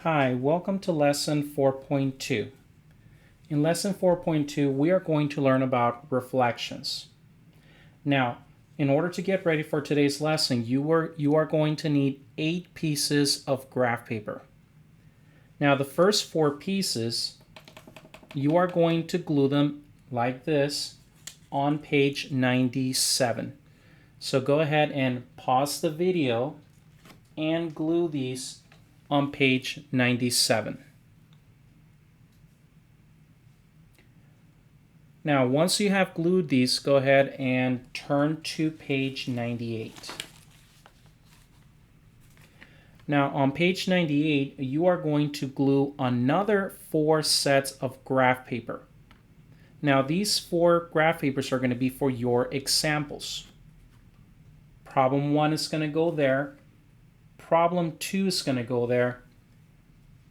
Hi, welcome to lesson 4.2. In lesson 4.2, we are going to learn about reflections. Now, in order to get ready for today's lesson, you are going to need 8 pieces of graph paper. Now, the first 4 pieces, you are going to glue them like this on page 97. So go ahead and pause the video and glue these on page 97. Now, once you have glued these, go ahead and turn to page 98. Now, on page 98, you are going to glue another 4 sets of graph paper. Now, these 4 graph papers are going to be for your examples. Problem 1 is going to go there. Problem 2 is going to go there.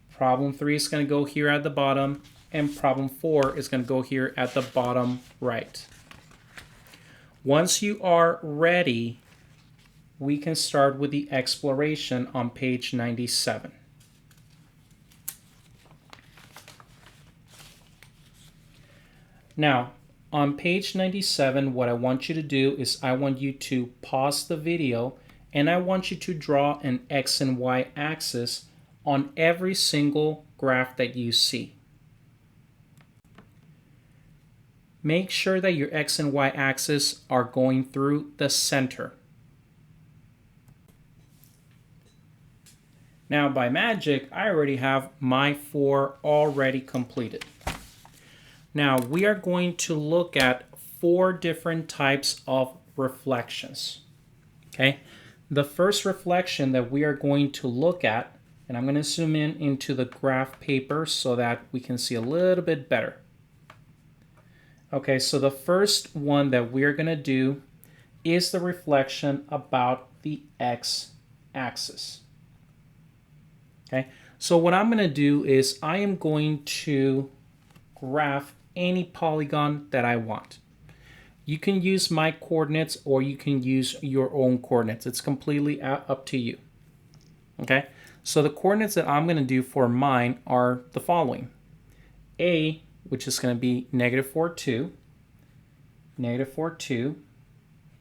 Problem 3 is going to go here at the bottom. And problem 4 is going to go here at the bottom right. Once you are ready, we can start with the exploration on page 97. Now, on page 97, what I want you to do is I want you to pause the video and I want you to draw an X and Y axis on every single graph that you see. Make sure that your X and Y axis are going through the center. Now, by magic, I already have my 4 already completed. Now, we are going to look at 4 different types of reflections. Okay? The first reflection that we are going to look at, and I'm going to zoom in into the graph paper so that we can see a little bit better. Okay, so the first one that we're going to do is the reflection about the x-axis. Okay, so what I'm going to do is I am going to graph any polygon that I want. You can use my coordinates or you can use your own coordinates. It's completely up to you. Okay, so the coordinates that I'm going to do for mine are the following. A, which is going to be -4, 2. -4, 2.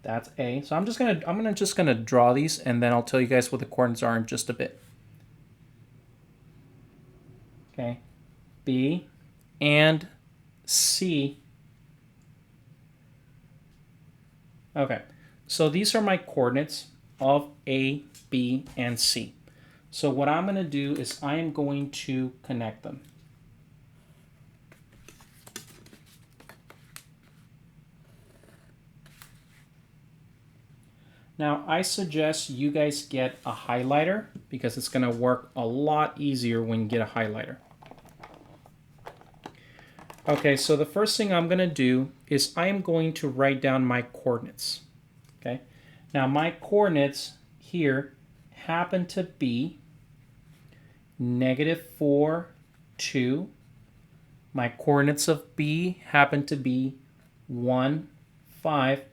That's A. So I'm just going to draw these and then I'll tell you guys what the coordinates are in just a bit. Okay. B and C. Okay. So these are my coordinates of A, B, and C. So what I'm going to do is I am going to connect them. Now, I suggest you guys get a highlighter because it's going to work a lot easier when you get a highlighter. Okay, so the first thing I'm going to do is I am going to write down my coordinates. Okay, now my coordinates here happen to be -4, 2. My coordinates of B happen to be 1, 5.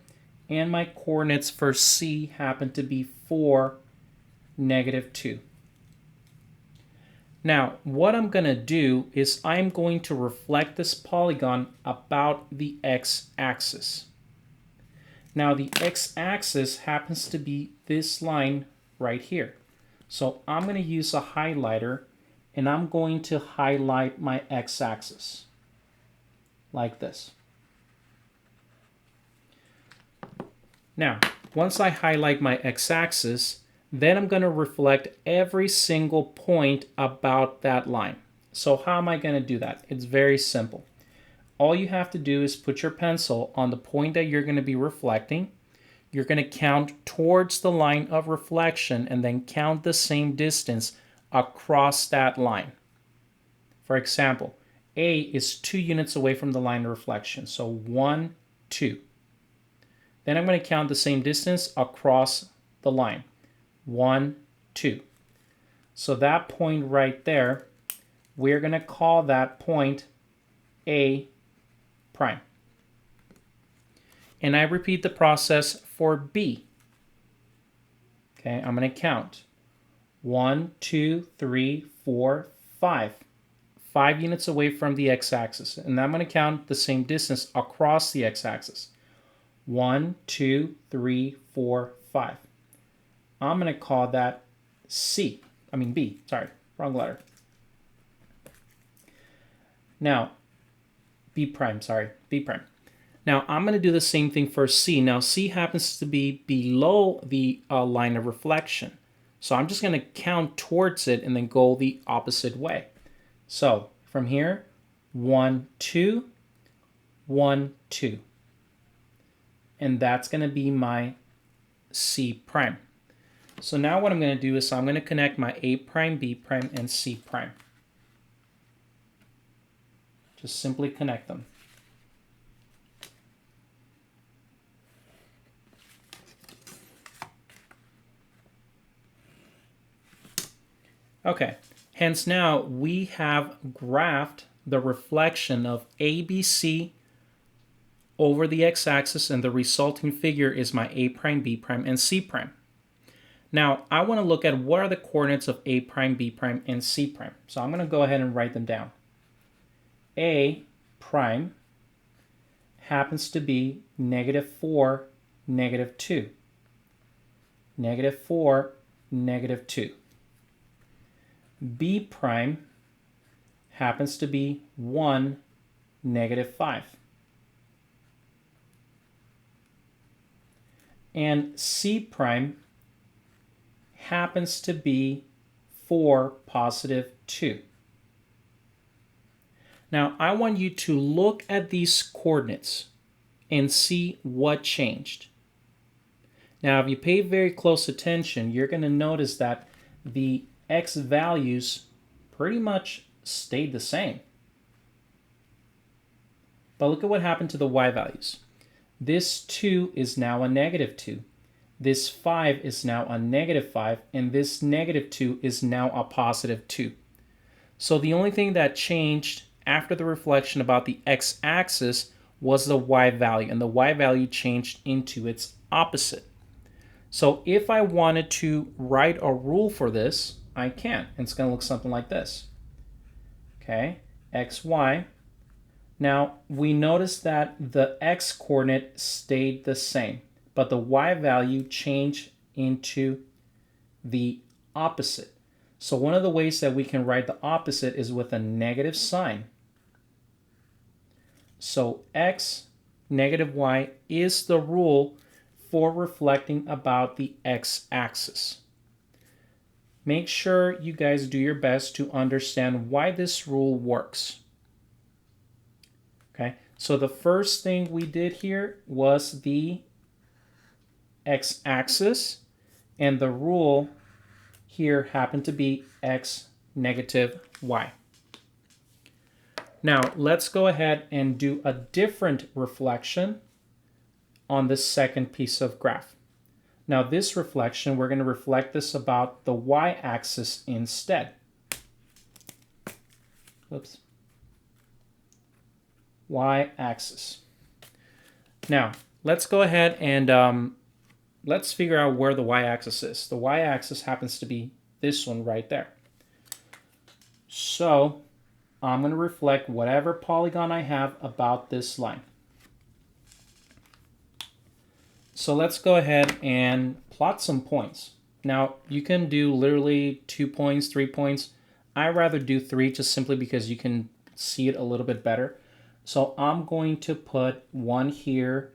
And my coordinates for C happen to be 4, -2. Now, what I'm going to do is I'm going to reflect this polygon about the x-axis. Now, the x-axis happens to be this line right here. So I'm going to use a highlighter and I'm going to highlight my x-axis like this. Now, once I highlight my x-axis, then I'm going to reflect every single point about that line. So how am I going to do that? It's very simple. All you have to do is put your pencil on the point that you're going to be reflecting. You're going to count towards the line of reflection and then count the same distance across that line. For example, A is 2 units away from the line of reflection. So 1, 2. Then I'm going to count the same distance across the line. 1, 2. So that point right there, we're going to call that point A prime. And I repeat the process for B. Okay, I'm going to count. 1, 2, 3, 4, 5. 5 units away from the x-axis. And I'm going to count the same distance across the x-axis. 1, 2, 3, 4, 5. I'm going to call that B. Sorry, wrong letter. Now, B prime. Now, I'm going to do the same thing for C. Now, C happens to be below the line of reflection. So I'm just going to count towards it and then go the opposite way. So from here, 1, 2, 1, 2. And that's going to be my C prime. So now what I'm going to do is I'm going to connect my A prime, B prime, and C prime. Just simply connect them. Okay, hence now we have graphed the reflection of ABC over the x-axis, and the resulting figure is my A prime, B prime, and C prime. Now, I want to look at what are the coordinates of A prime, B prime, and C prime. So I'm going to go ahead and write them down. A prime happens to be -4, -2. -4, -2. B prime happens to be 1, -5. And C prime happens to be 4, +2. Now, I want you to look at these coordinates and see what changed. Now, if you pay very close attention, you're going to notice that the x values pretty much stayed the same. But look at what happened to the y values. This 2 is now a -2. This 5 is now a -5, and this -2 is now a +2. So the only thing that changed after the reflection about the x-axis was the y value, and the y value changed into its opposite. So if I wanted to write a rule for this, I can. It's going to look something like this. Okay, xy. Now, we notice that the x coordinate stayed the same, but the y value changed into the opposite. So one of the ways that we can write the opposite is with a negative sign. So x negative y is the rule for reflecting about the x-axis. Make sure you guys do your best to understand why this rule works. Okay, so the first thing we did here was the x-axis, and the rule here happened to be x negative y. Now, let's go ahead and do a different reflection on this second piece of graph. Now, this reflection, we're going to reflect this about the y-axis instead. Oops. Y-axis. Now, let's go ahead and let's figure out where the y-axis is. The y-axis happens to be this one right there. So, I'm going to reflect whatever polygon I have about this line. So let's go ahead and plot some points. Now, you can do literally 2 points, 3 points. I rather do 3 just simply because you can see it a little bit better. So I'm going to put 1 here.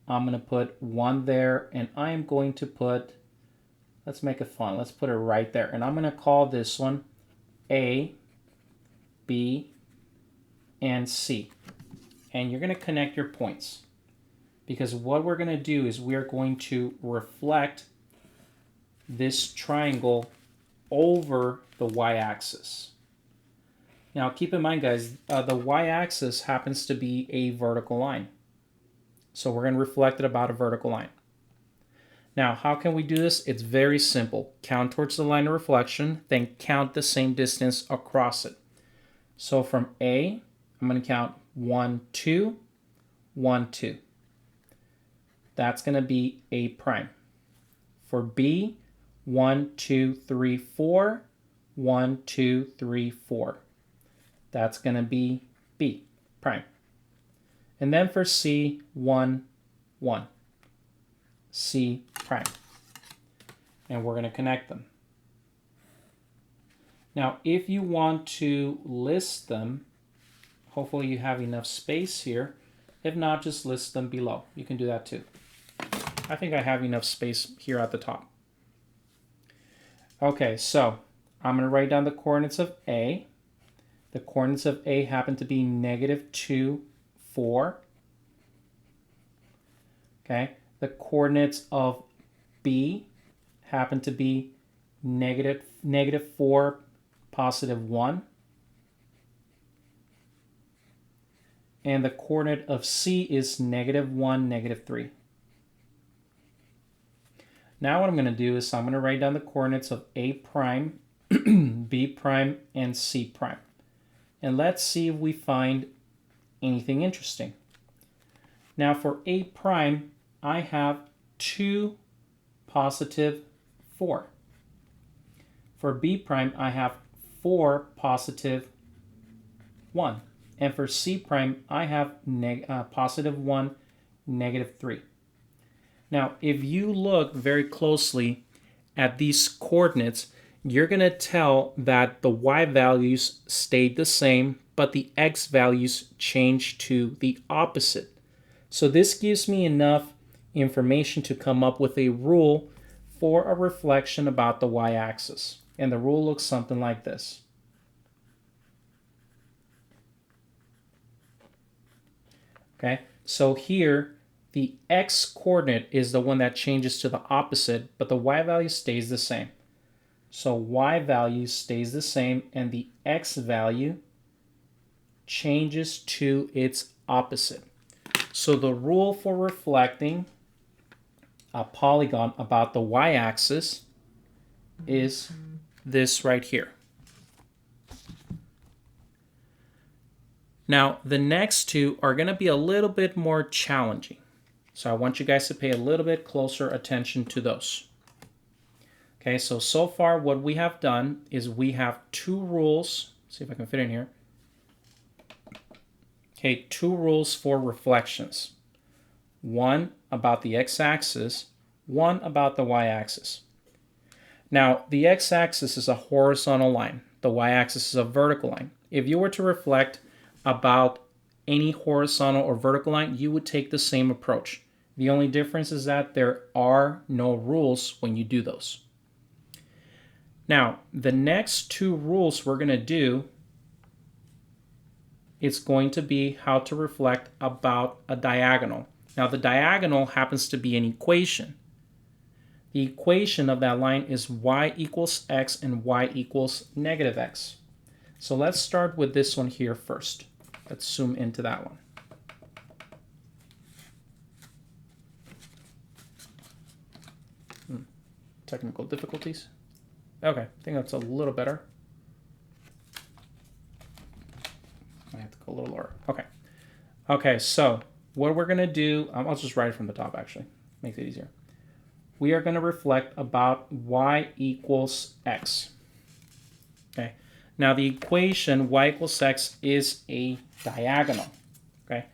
I'm going to put 1 there. And I'm going to put, let's make it fun. Let's put it right there. And I'm going to call this one A, B, and C. And you're going to connect your points. Because what we're going to do is we're going to reflect this triangle over the y-axis. Now keep in mind, guys, the y-axis happens to be a vertical line. So we're going to reflect it about a vertical line. Now, how can we do this? It's very simple. Count towards the line of reflection, then count the same distance across it. So from A, I'm going to count 1, 2, 1, 2. That's going to be A prime. For B, 1, 2, 3, 4, 1, 2, 3, 4. That's going to be B prime. And then for C, 1, 1. C prime. And we're going to connect them. Now, if you want to list them, hopefully you have enough space here. If not, just list them below. You can do that too. I think I have enough space here at the top. Okay, so I'm going to write down the coordinates of A. The coordinates of A happen to be -2, 4. Okay, the coordinates of B happen to be -4, +1. And the coordinate of C is -1, -3. Now what I'm going to do is I'm going to write down the coordinates of A prime, B prime, and C prime. And let's see if we find anything interesting. Now for A prime, I have 2, +4. For B prime, I have 4, +1. And for C prime, I have +1, -3. Now, if you look very closely at these coordinates, you're going to tell that the y values stayed the same, but the x values changed to the opposite. So this gives me enough information to come up with a rule for a reflection about the y-axis. And the rule looks something like this. Okay, so here the x coordinate is the one that changes to the opposite, but the y value stays the same. So y value stays the same and the x value changes to its opposite. So the rule for reflecting a polygon about the y-axis is this right here. Now, the next two are going to be a little bit more challenging. So I want you guys to pay a little bit closer attention to those. Okay, so far what we have done is we have two rules. Let's see if I can fit in here. Okay, two rules for reflections. One about the x-axis, one about the y-axis. Now, the x-axis is a horizontal line. The y-axis is a vertical line. If you were to reflect about any horizontal or vertical line, you would take the same approach. The only difference is that there are no rules when you do those. Now, the next two rules we're going to do, it's going to be how to reflect about a diagonal. Now, the diagonal happens to be an equation. The equation of that line is y equals x and y equals -x. So let's start with this one here first. Let's zoom into that one. Technical difficulties. Okay, I think that's a little better. I have to go a little lower. Okay. Okay, so what we're going to do, I'll just write it from the top actually. Makes it easier. We are going to reflect about y equals x. Okay. Now the equation y equals x is a diagonal. Okay.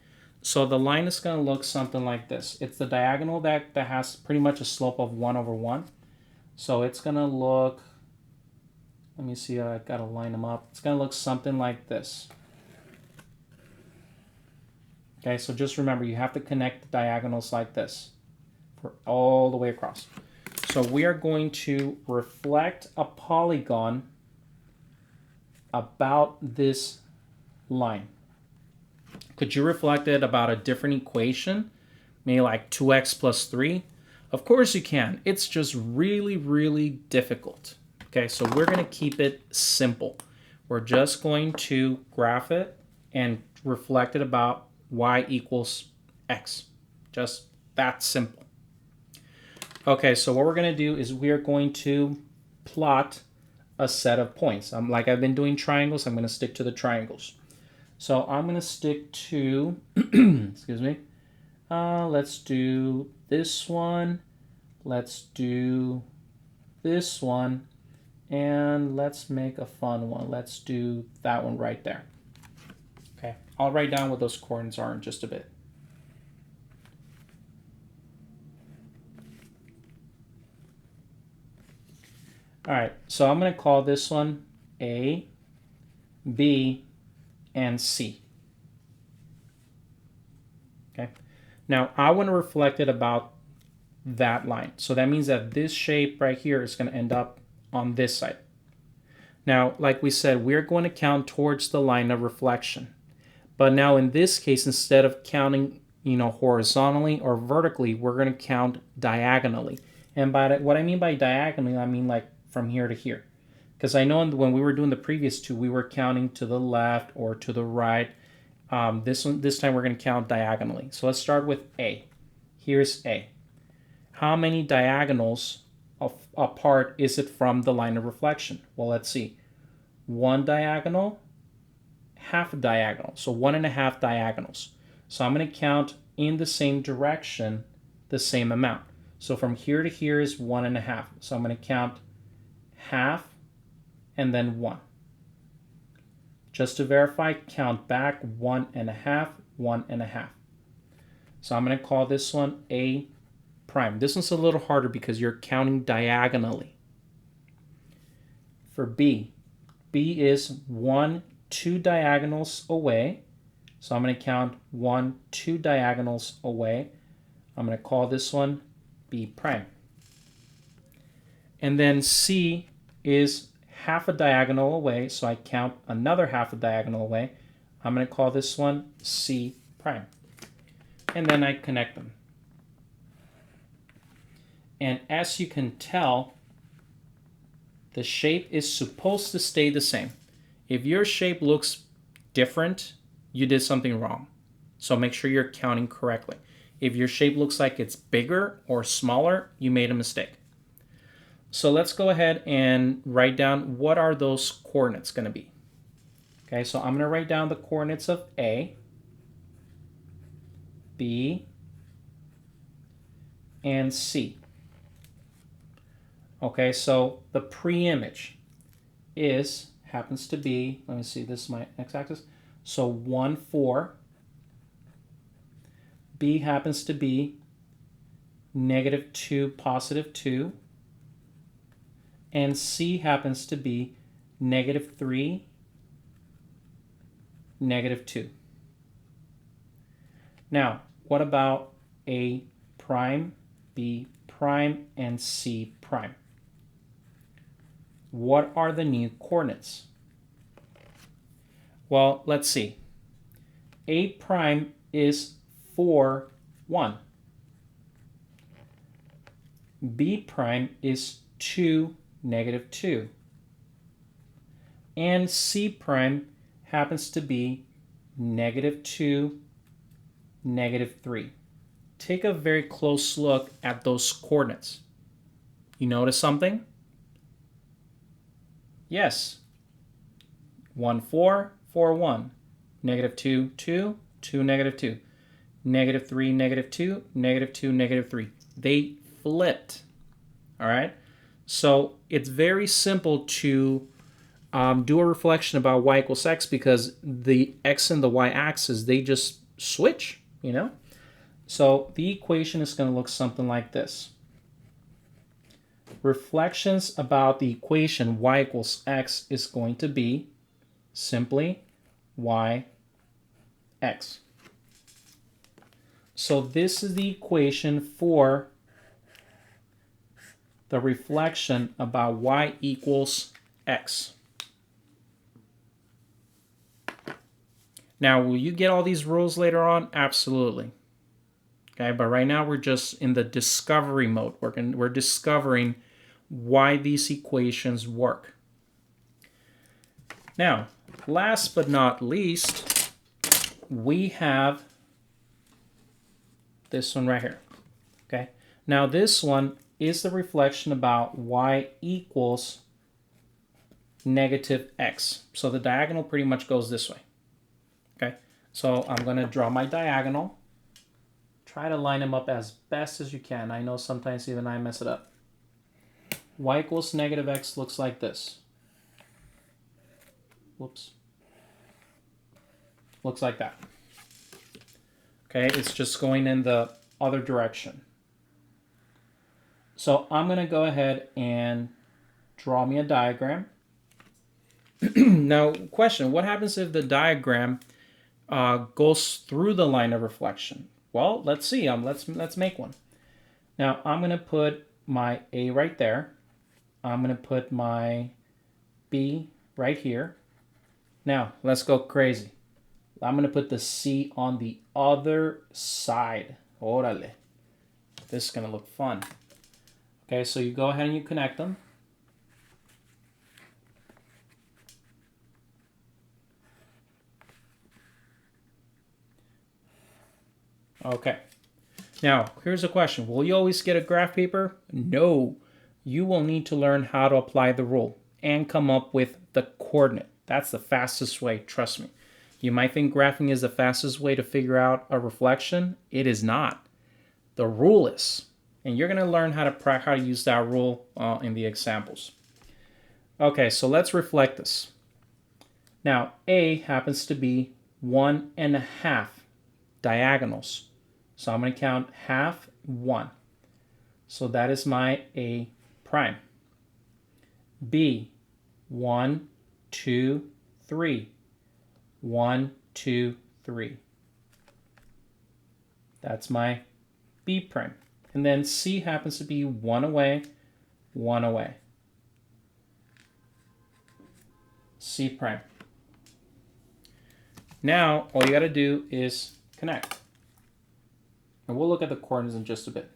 So the line is going to look something like this. It's the diagonal that has pretty much a slope of 1/1. So it's going to look, let me see, I got to line them up. It's going to look something like this. Okay, so just remember, you have to connect the diagonals like this for all the way across. So we are going to reflect a polygon about this line. Could you reflect it about a different equation? Maybe like 2x plus 3? Of course you can. It's just really, really difficult. Okay, so we're going to keep it simple. We're just going to graph it and reflect it about y equals x. Just that simple. Okay, so what we're going to do is we are going to plot a set of points. Like I've been doing triangles, I'm going to stick to the triangles. So I'm going to stick to, excuse me, let's do this one. Let's do this one, and let's make a fun one. Let's do that one right there. Okay, I'll write down what those coordinates are in just a bit. All right, so I'm going to call this one A, B, and C. Okay, now I want to reflect it about that line. So that means that this shape right here is going to end up on this side. Now, like we said, we're going to count towards the line of reflection. But now in this case, instead of counting, horizontally or vertically, we're going to count diagonally. And by that, what I mean by diagonally, I mean like from here to here. Because I know when we were doing the previous two, we were counting to the left or to the right. This time we're going to count diagonally. So let's start with A. Here's A. How many diagonals apart is it from the line of reflection? Well, let's see. One diagonal, half a diagonal. So 1.5 diagonals. So I'm going to count in the same direction the same amount. So from here to here is 1.5. So I'm going to count half and then 1. Just to verify, count back 1.5, 1.5. So I'm going to call this one A prime. This one's a little harder because you're counting diagonally. For B, B is 1, 2 diagonals away. So I'm going to count 1, 2 diagonals away. I'm going to call this one B prime. And then C is half a diagonal away, so I count another half a diagonal away. I'm going to call this one C prime. And then I connect them. And as you can tell, the shape is supposed to stay the same. If your shape looks different, you did something wrong. So make sure you're counting correctly. If your shape looks like it's bigger or smaller, you made a mistake. So let's go ahead and write down what are those coordinates going to be. Okay, so I'm going to write down the coordinates of A, B, and C. Okay, so the pre-image happens to be, let me see, this is my x-axis. So 1, 4. B happens to be -2, +2. And C happens to be -3, -2. Now, what about A prime, B prime, and C prime? What are the new coordinates? Well, let's see. A prime is 4, 1. B prime is 2, -2. And C prime happens to be -2, -3. Take a very close look at those coordinates. You notice something? Yes. 1, 4, 4, 1. -2, 2, 2, -2. -3, -2, -2, -3. They flipped. All right? So it's very simple to do a reflection about y equals x because the x and the y axis, they just switch, So the equation is going to look something like this. Reflections about the equation y equals x is going to be simply y x. So this is the equation for the reflection about y equals x. Now, will you get all these rules later on? Absolutely. Okay, but right now we're just in the discovery mode. We're discovering why these equations work. Now, last but not least, we have this one right here. Okay, now this one is the reflection about y equals -x. So the diagonal pretty much goes this way. Okay, so I'm going to draw my diagonal. Try to line them up as best as you can. I know sometimes even I mess it up. y equals negative x looks like this. Whoops. Looks like that. Okay, it's just going in the other direction. So I'm going to go ahead and draw me a diagram. Now, question, what happens if the diagram goes through the line of reflection? Well, let's see. Let's make one. Now, I'm going to put my A right there. I'm going to put my B right here. Now, let's go crazy. I'm going to put the C on the other side. Órale. This is going to look fun. Okay, so you go ahead and you connect them. Okay. Now, here's a question. Will you always get a graph paper? No. You will need to learn how to apply the rule and come up with the coordinate. That's the fastest way, trust me. You might think graphing is the fastest way to figure out a reflection. It is not. The rule is. And you're going to learn how to use that rule in the examples. Okay, so let's reflect this. Now, A happens to be 1.5 diagonals. So I'm going to count half, 1. So that is my A prime. B, 1, 2, 3. 1, 2, 3. That's my B prime. And then C happens to be 1 away, 1 away. C prime. Now, all you got to do is connect. And we'll look at the coordinates in just a bit.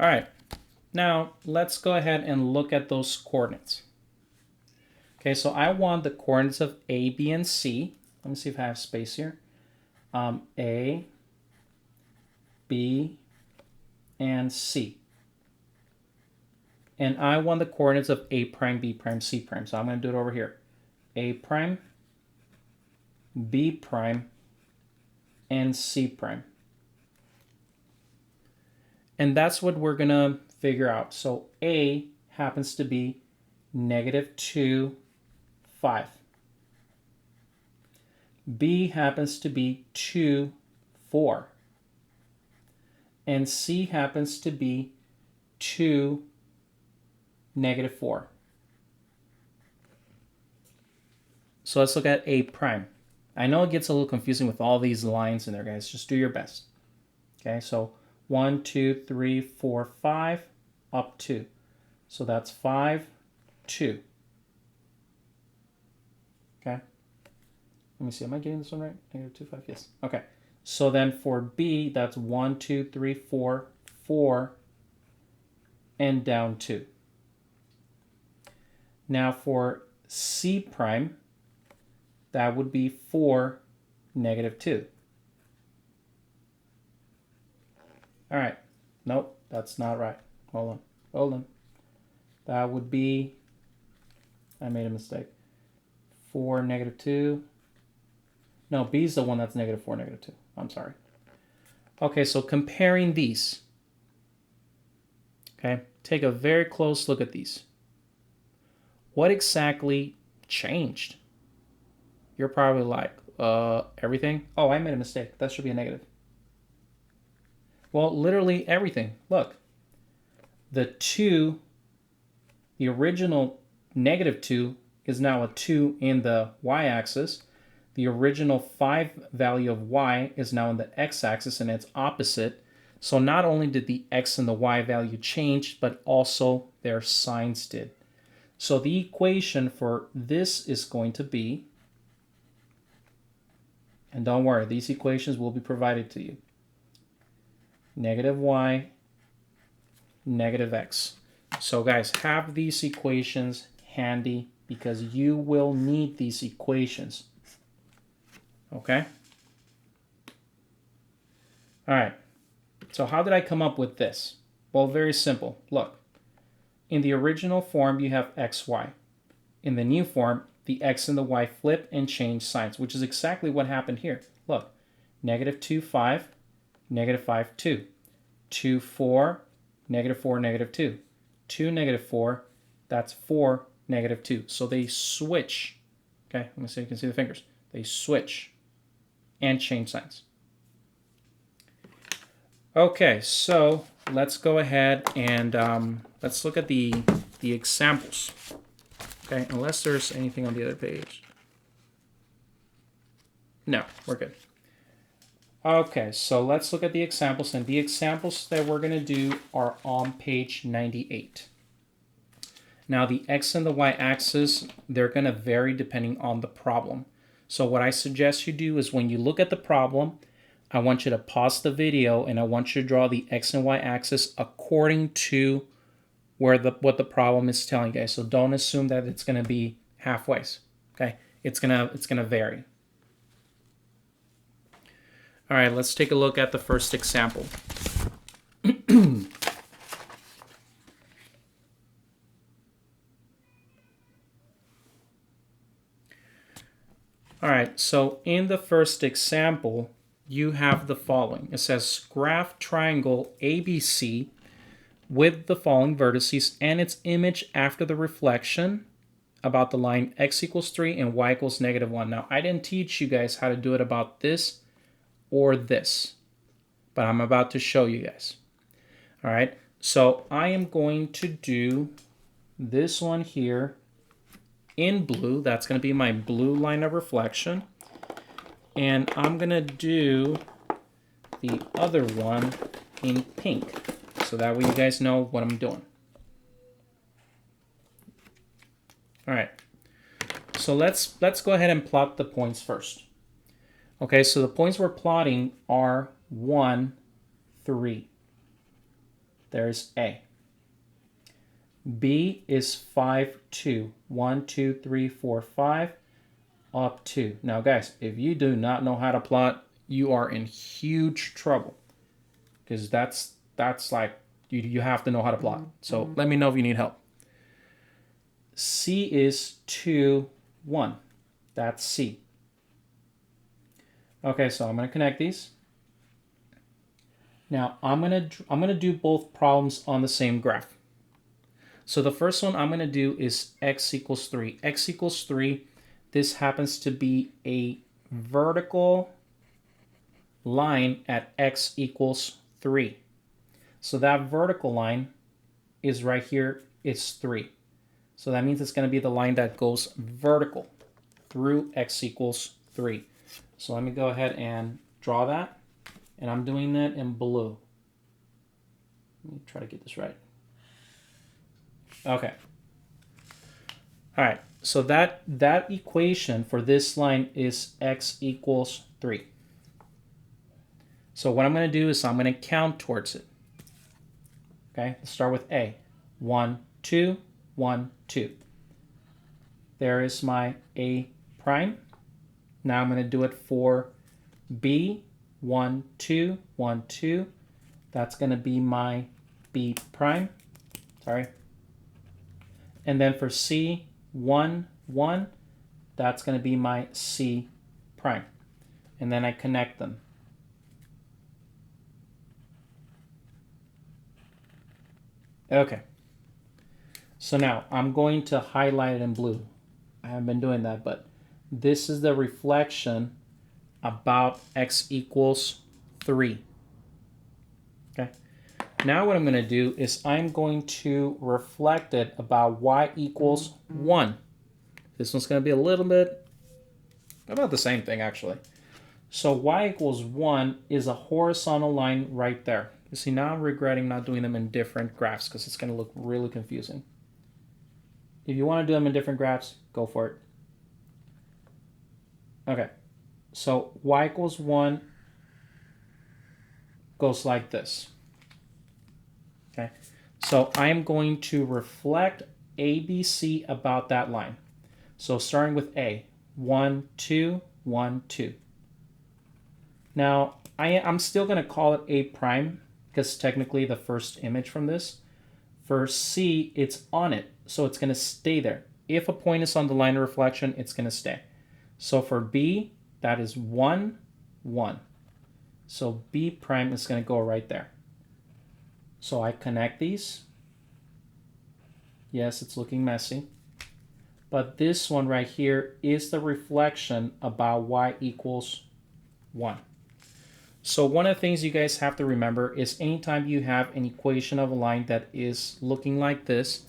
All right, now let's go ahead and look at those coordinates. Okay, so I want the coordinates of A, B, and C. Let me see if I have space here. A, B, and C. And I want the coordinates of A prime, B prime, C prime. So I'm going to do it over here. A prime, B prime, and C prime. And that's what we're going to figure out. So A happens to be -2, 5. B happens to be 2, 4. And C happens to be 2, -4. So let's look at A prime. I know it gets a little confusing with all these lines in there, guys. Just do your best. Okay, so 1, 2, 3, 4, 5, up 2. So that's 5, 2. Okay. Let me see. Am I getting this one right? -2, 5. Yes. Okay. So then for B, that's 1, 2, 3, 4, 4, and down 2. Now for C prime, that would be 4, -2. All right. Nope, that's not right. Hold on. That would be, I made a mistake. 4, -2. No, B is the one that's -4, -2. I'm sorry. Okay, so comparing these. Okay, take a very close look at these. What exactly changed? You're probably like, everything? Oh, I made a mistake. That should be a negative. Well, literally everything. Look, the 2, the original -2 is now a 2 in the y-axis. The original 5 value of y is now in the x-axis and it's opposite. So not only did the x and the y value change, but also their signs did. So the equation for this is going to be, and don't worry, these equations will be provided to you. -y, -x. So guys, have these equations handy because you will need these equations. Okay? All right. So how did I come up with this? Well, very simple. Look, in the original form, you have xy. In the new form, the x and the y flip and change signs, which is exactly what happened here. Look, -2, 5, -5, 2. 2, 4, -4, -2. 2, -4, that's 4, -2. So they switch. Okay, let me see if you can see the fingers. They switch and change signs. Okay, so let's go ahead and let's look at the examples. Okay, unless there's anything on the other page. No, we're good. Okay, so let's look at the examples, and the examples that we're going to do are on page 98. Now, the x and the y axis, they're going to vary depending on the problem. So what I suggest you do is when you look at the problem, I want you to pause the video and I want you to draw the x and y axis according to what the problem is telling you guys. So don't assume that it's going to be halfway. Okay, it's gonna vary. All right, let's take a look at the first example. All right, so in the first example, you have the following. It says graph triangle ABC with the following vertices and its image after the reflection about the line x equals 3 and y equals -1. Now, I didn't teach you guys how to do it about this or this, but I'm about to show you guys. All right, so I am going to do this one here in blue. That's going to be my blue line of reflection. And I'm going to do the other one in pink, so that way you guys know what I'm doing. All right, so let's go ahead and plot the points first. Okay, so the points we're plotting are 1, 3. There's A. B is 5, 2. 1, 2, 3, 4, 5, up 2. Now, guys, if you do not know how to plot, you are in huge trouble, because that's like you have to know how to plot. So let me know if you need help. C is 2, 1. That's C. Okay, so I'm going to connect these. Now I'm going to do both problems on the same graph. So the first one I'm going to do is x equals 3. X equals 3. This happens to be a vertical line at x equals 3. So that vertical line is right here. It's 3. So that means it's going to be the line that goes vertical through x equals 3. So let me go ahead and draw that. And I'm doing that in blue. Let me try to get this right. Okay. All right. So that equation for this line is x equals 3. So what I'm going to do is I'm going to count towards it. Okay. Let's start with A. 1, 2, 1, 2. There is my A prime. Now I'm going to do it for B. 1, 2, 1, 2. That's going to be my B prime. Sorry. And then for C, 1, 1. That's going to be my C prime. And then I connect them. Okay. So now I'm going to highlight it in blue. I haven't been doing that, but this is the reflection about x equals 3. Okay. Now what I'm going to do is I'm going to reflect it about y equals 1. This one's going to be a little bit about the same thing, actually. So y equals 1 is a horizontal line right there. You see, now I'm regretting not doing them in different graphs because it's going to look really confusing. If you want to do them in different graphs, go for it. Okay. So y equals 1 goes like this. Okay. So I am going to reflect ABC about that line. So starting with A, 1, 2, 1, 2. Now I'm still going to call it A prime because technically the first image from this. For C, it's on it, so it's going to stay there. If a point is on the line of reflection, it's going to stay. So for B, that is 1, 1. So B prime is going to go right there. So I connect these. Yes, it's looking messy. But this one right here is the reflection about y equals 1. So one of the things you guys have to remember is anytime you have an equation of a line that is looking like this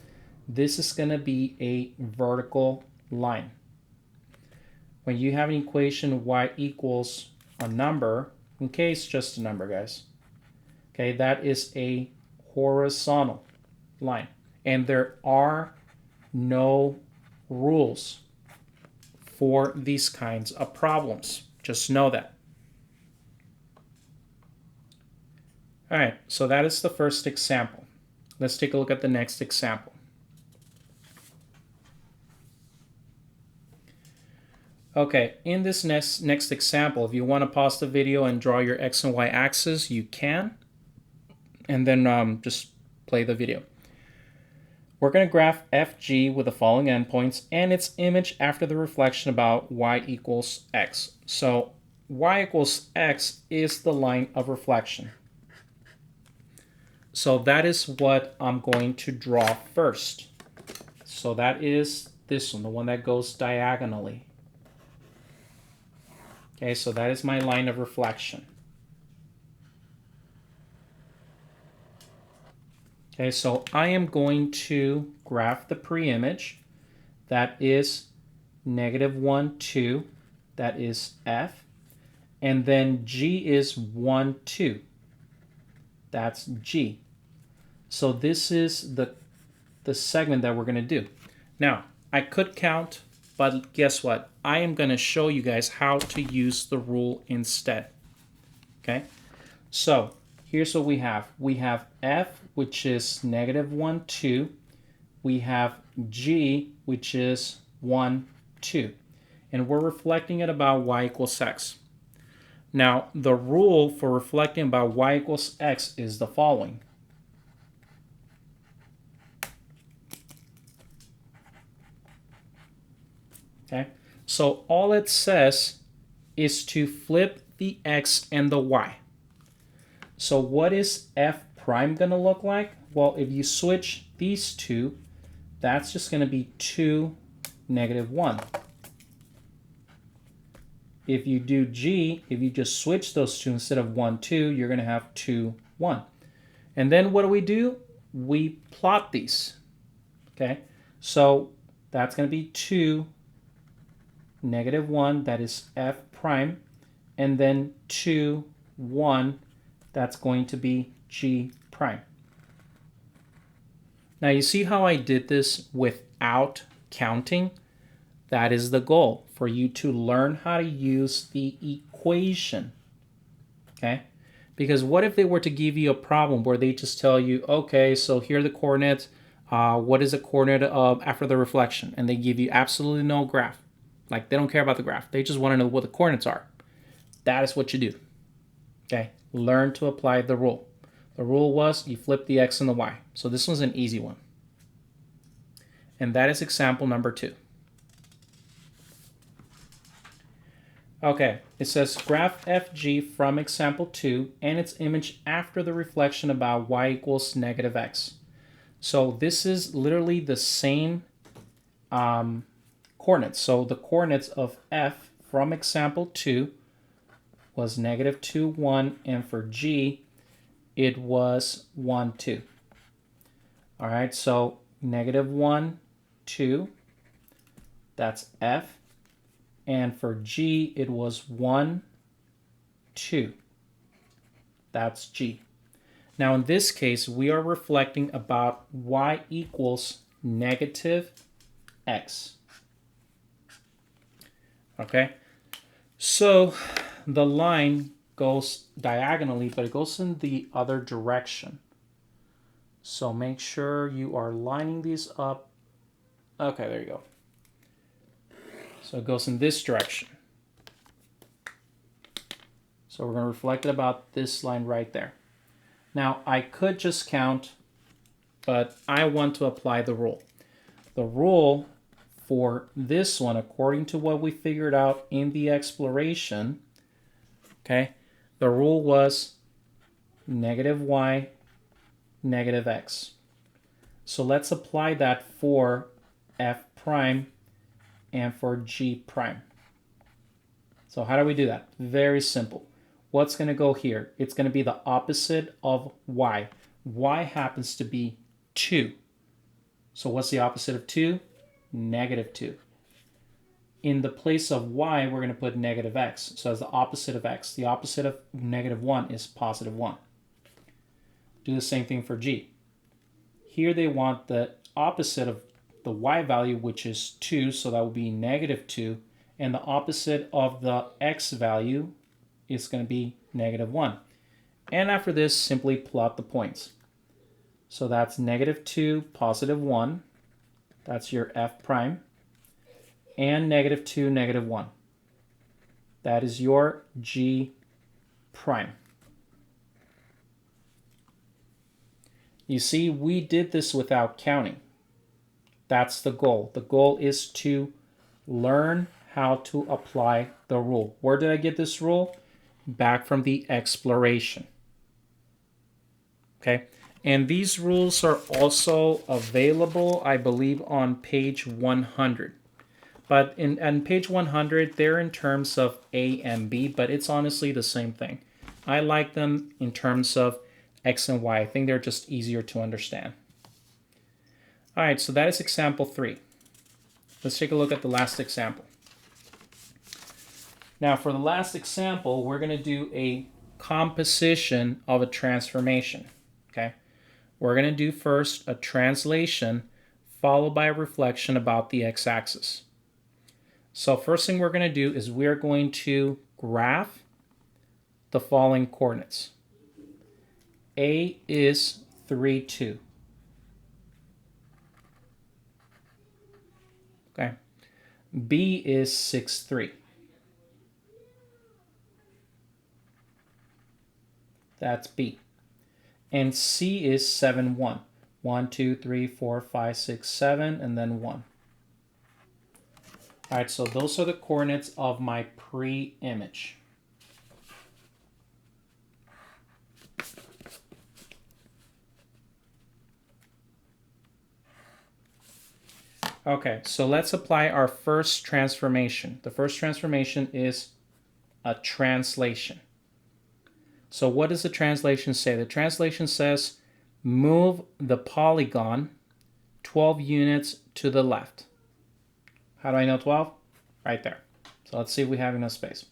is going to be a vertical line. When you have an equation y equals a number, okay, it's just a number, guys. Okay, that is a horizontal line. And there are no rules for these kinds of problems. Just know that. All right, so that is the first example. Let's take a look at the next example. Okay, in this next example, if you want to pause the video and draw your x and y axis, you can. And then just play the video. We're going to graph FG with the following endpoints and its image after the reflection about y equals x. So y equals x is the line of reflection. So that is what I'm going to draw first. So that is this one, the one that goes diagonally. Okay, so that is my line of reflection. Okay, so I am going to graph the pre-image. That is -1, 2. That is F. And then G is 1, 2. That's G. So this is the segment that we're going to do. Now, I could count, but guess what? I am going to show you guys how to use the rule instead. Okay? So here's what we have. We have F, which is -1, 2. We have G, which is 1, 2. And we're reflecting it about y equals x. Now, the rule for reflecting about y equals x is the following. Okay, so all it says is to flip the x and the y. So what is f prime going to look like? Well, if you switch these two, that's just going to be 2, -1. If you do G, if you just switch those two instead of 1, 2, you're going to have 2, 1. And then what do? We plot these. Okay, so that's going to be 2, -1, that is f prime, and then 2, 1, that's going to be g prime. Now you see how I did this without counting? That is the goal, for you to learn how to use the equation. Okay? Because what if they were to give you a problem where they just tell you, okay, so here are the coordinates, what is the coordinate of after the reflection? And they give you absolutely no graph. Like, they don't care about the graph. They just want to know what the coordinates are. That is what you do. Okay? Learn to apply the rule. The rule was you flip the x and the y. So this one's an easy one. And that is example number 2. Okay, it says graph FG from example 2 and its image after the reflection about y equals -x. So this is literally the same coordinates. So the coordinates of f from example 2 was -2, 1, and for g, it was 1, 2. All right, so -1, 2, that's f. And for g, it was 1, 2. That's g. Now in this case, we are reflecting about y equals -x. Okay, so the line goes diagonally, but it goes in the other direction. So make sure you are lining these up. Okay, there you go. So it goes in this direction. So we're going to reflect it about this line right there. Now I could just count, but I want to apply the rule. The rule for this one, according to what we figured out in the exploration, okay, the rule was negative y, negative x. So let's apply that for f prime and for g prime. So how do we do that? Very simple. What's going to go here? It's going to be the opposite of y. Y happens to be 2. So what's the opposite of 2? Negative 2. In the place of y, we're going to put negative x. So as the opposite of x. The opposite of negative 1 is positive 1. Do the same thing for g. Here they want the opposite of the y value, which is 2, so that would be negative 2. And the opposite of the x value is going to be negative 1. And after this, simply plot the points. So that's negative 2, positive 1. That's your f prime. And negative 2, negative 1. That is your g prime. You see, we did this without counting. That's the goal. The goal is to learn how to apply the rule. Where did I get this rule? Back from the exploration. Okay, and these rules are also available, I believe, on page 100. But on page 100, they're in terms of A and B, but it's honestly the same thing. I like them in terms of X and Y. I think they're just easier to understand. All right, so that is example 3. Let's take a look at the last example. Now, for the last example, we're going to do a composition of a transformation. Okay, we're going to do first a translation followed by a reflection about the x-axis. So first thing we're going to do is we're going to graph the following coordinates. A is 3, 2. Okay. B is 6, 3. That's B. And C is 7, 1. 1, 2, 3, 4, 5, 6, 7, and then 1. All right, so those are the coordinates of my pre-image. Okay, so let's apply our first transformation. The first transformation is a translation. So what does the translation say? The translation says move the polygon 12 units to the left. How do I know 12? Right there. So let's see if we have enough space.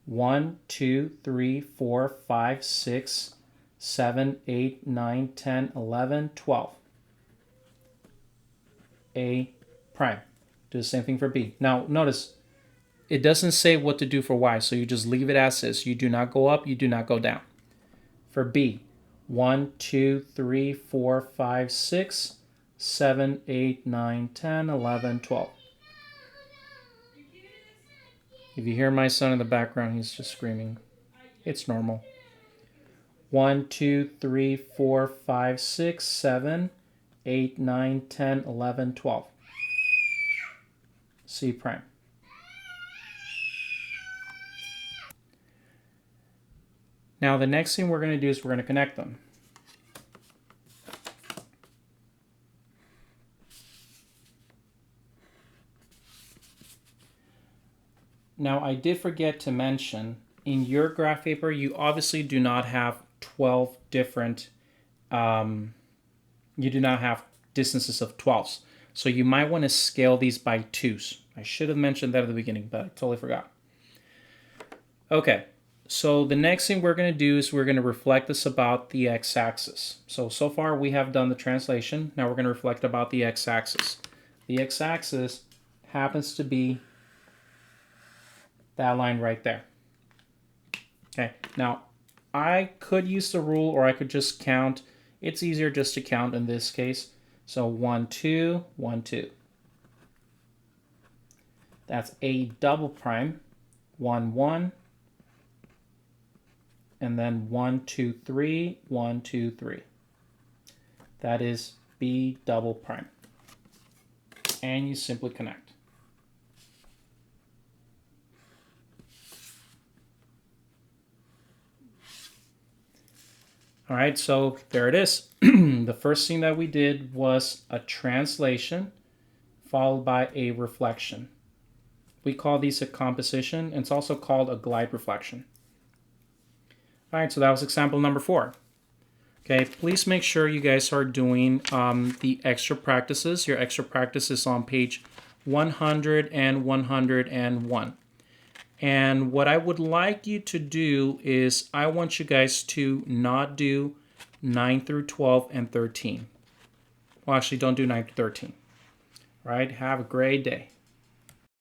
1, 2, 3, 4, 5, 6, 7, 8, 9, 10, 11, 12. A prime. Do the same thing for B. Now notice, it doesn't say what to do for Y, so you just leave it as is. You do not go up, you do not go down. For B, 1, 2, 3, 4, 5, 6, 7, 8, 9, 10, 11, 12. If you hear my son in the background, he's just screaming. It's normal. 1, 2, 3, 4, 5, 6, 7, 8, 9, 10, 11, 12. C prime. Now the next thing we're going to do is we're going to connect them. Now I did forget to mention, in your graph paper you obviously do not have 12 different, you do not have distances of 12s. So you might want to scale these by 2s. I should have mentioned that at the beginning, but I totally forgot. Okay. So the next thing we're going to do is we're going to reflect this about the x-axis. So far we have done the translation. Now we're going to reflect about the x-axis. The x-axis happens to be that line right there. Okay, now I could use the rule or I could just count. It's easier just to count in this case. So 1, 2, 1, 2. That's A double prime, 1, 1. And then 1, 2, 3, 1, 2, 3. That is B double prime. And you simply connect. All right, so there it is. The first thing that we did was a translation followed by a reflection. We call these a composition, and it's also called a glide reflection. All right, so that was example number 4. Okay, please make sure you guys are doing the extra practices. Your extra practice is on page 100 and 101. And what I would like you to do is I want you guys to not do 9 through 12 and 13. Well, actually, don't do 9 through 13. All right, have a great day.